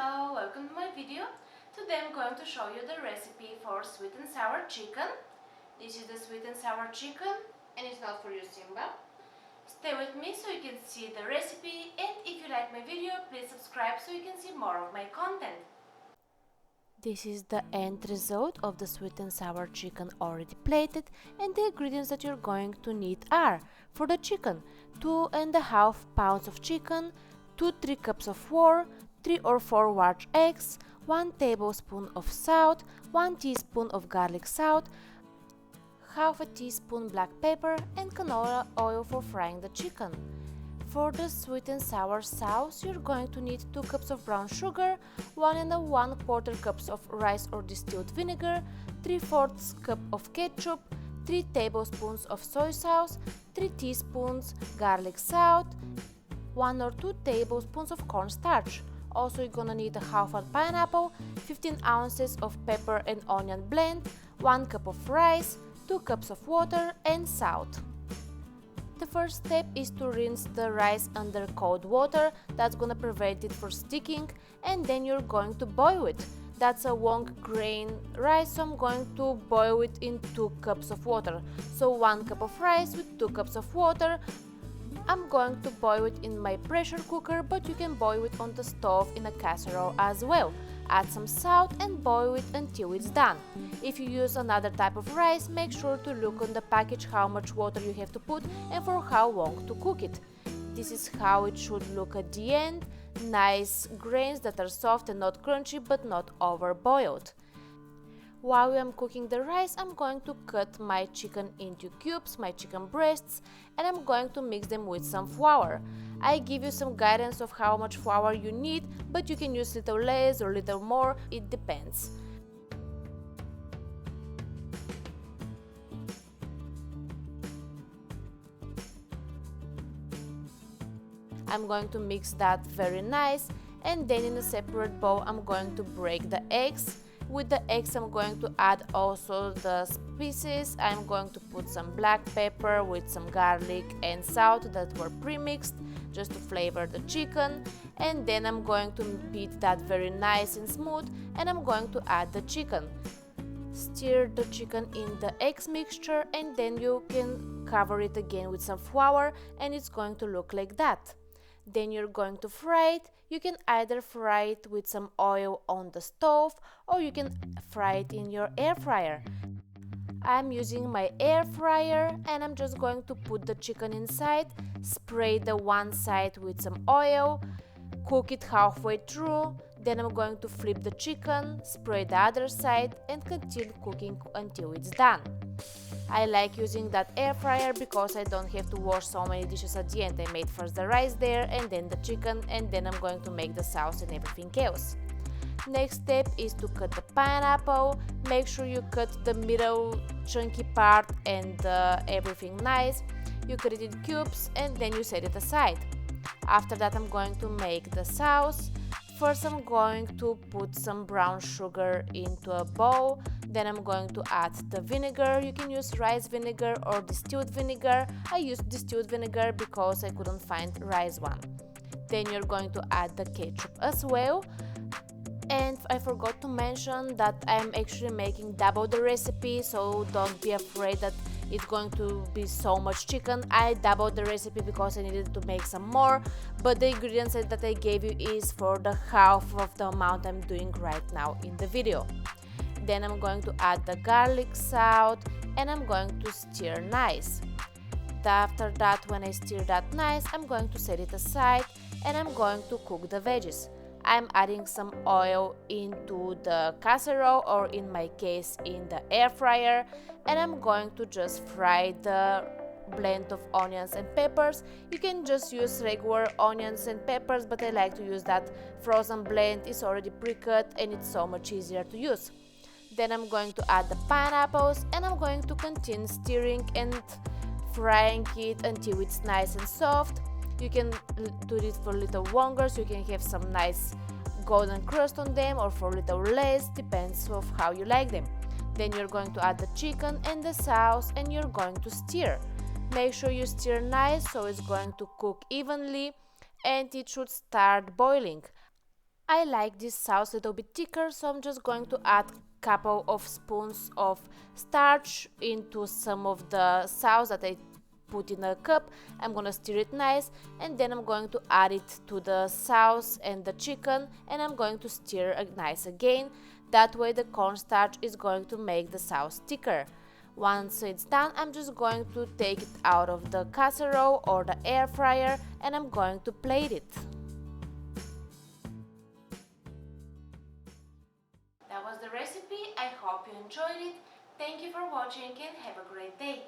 Hello, welcome to my video. Today I'm going to show you the recipe for sweet and sour chicken. This is the sweet and sour chicken and it's not for you, Simba. Stay with me so you can see the recipe, and if you like my video, please subscribe so you can see more of my content. This is the end result of the sweet and sour chicken already plated, and the ingredients that you're going to need are: for the chicken, 2.5 pounds of chicken, 2-3 cups of flour, 3 or 4 large eggs, 1 tablespoon of salt, 1 teaspoon of garlic salt, half a teaspoon black pepper, and canola oil for frying the chicken. For the sweet and sour sauce, you're going to need 2 cups of brown sugar, 1 1/4 cups of rice or distilled vinegar, 3/4 cup of ketchup, 3 tablespoons of soy sauce, 3 teaspoons garlic salt, 1 or 2 tablespoons of cornstarch. Also, you're gonna need a half a pineapple, 15 ounces of pepper and onion blend, 1 cup of rice, 2 cups of water, and salt. The first step is to rinse the rice under cold water. That's gonna prevent it from sticking, and then you're going to boil it. That's a long grain rice, so I'm going to boil it in 2 cups of water. So 1 cup of rice with 2 cups of water. I'm going to boil it in my pressure cooker, but you can boil it on the stove in a casserole as well. Add some salt and boil it until it's done. If you use another type of rice, make sure to look on the package how much water you have to put and for how long to cook it. This is how it should look at the end. Nice grains that are soft and not crunchy but not overboiled. While I'm cooking the rice, I'm going to cut my chicken into cubes, my chicken breasts, and I'm going to mix them with some flour. I give you some guidance of how much flour you need, but you can use little less or little more, it depends. I'm going to mix that very nice, and then in a separate bowl I'm going to break the eggs. With the eggs I'm going to add also the spices. I'm going to put some black pepper with some garlic and salt that were pre-mixed just to flavor the chicken, and then I'm going to beat that very nice and smooth, and I'm going to add the chicken. Stir the chicken in the eggs mixture, and then you can cover it again with some flour, and it's going to look like that. Then you're going to fry it. You can either fry it with some oil on the stove, or you can fry it in your air fryer. I'm using my air fryer, and I'm just going to put the chicken inside, spray the one side with some oil, cook it halfway through, then I'm going to flip the chicken, spray the other side, and continue cooking until it's done. I like using that air fryer because I don't have to wash so many dishes at the end. I made first the rice there, and then the chicken, and then I'm going to make the sauce and everything else. Next step is to cut the pineapple. Make sure you cut the middle chunky part and everything nice. You cut it in cubes, and then you set it aside. After that I'm going to make the sauce. First I'm going to put some brown sugar into a bowl, then I'm going to add the vinegar. You can use rice vinegar or distilled vinegar. I used distilled vinegar because I couldn't find rice one. Then you're going to add the ketchup as well. And I forgot to mention that I'm actually making double the recipe, so don't be afraid that it's going to be so much chicken. I doubled the recipe because I needed to make some more, but the ingredients that I gave you is for the half of the amount I'm doing right now in the video. Then I'm going to add the garlic salt, and I'm going to stir nice. After that, when I stir that nice, I'm going to set it aside, and I'm going to cook the veggies. I'm adding some oil into the casserole, or in my case in the air fryer, and I'm going to just fry the blend of onions and peppers. You can just use regular onions and peppers, but I like to use that frozen blend. It's already pre-cut and it's so much easier to use. Then I'm going to add the pineapples, and I'm going to continue stirring and frying it until it's nice and soft. You can do it for a little longer, so you can have some nice golden crust on them, or for a little less, depends of how you like them. Then you're going to add the chicken and the sauce, and you're going to stir. Make sure you stir nice so it's going to cook evenly, and it should start boiling. I like this sauce a little bit thicker, so I'm just going to add couple of spoons of starch into some of the sauce that I put in a cup. I'm gonna stir it nice, and then I'm going to add it to the sauce and the chicken, and I'm going to stir it nice again. That way the cornstarch is going to make the sauce thicker. Once it's done, I'm just going to take it out of the casserole or the air fryer, and I'm going to plate it. That was the recipe. I hope you enjoyed it. Thank you for watching and have a great day.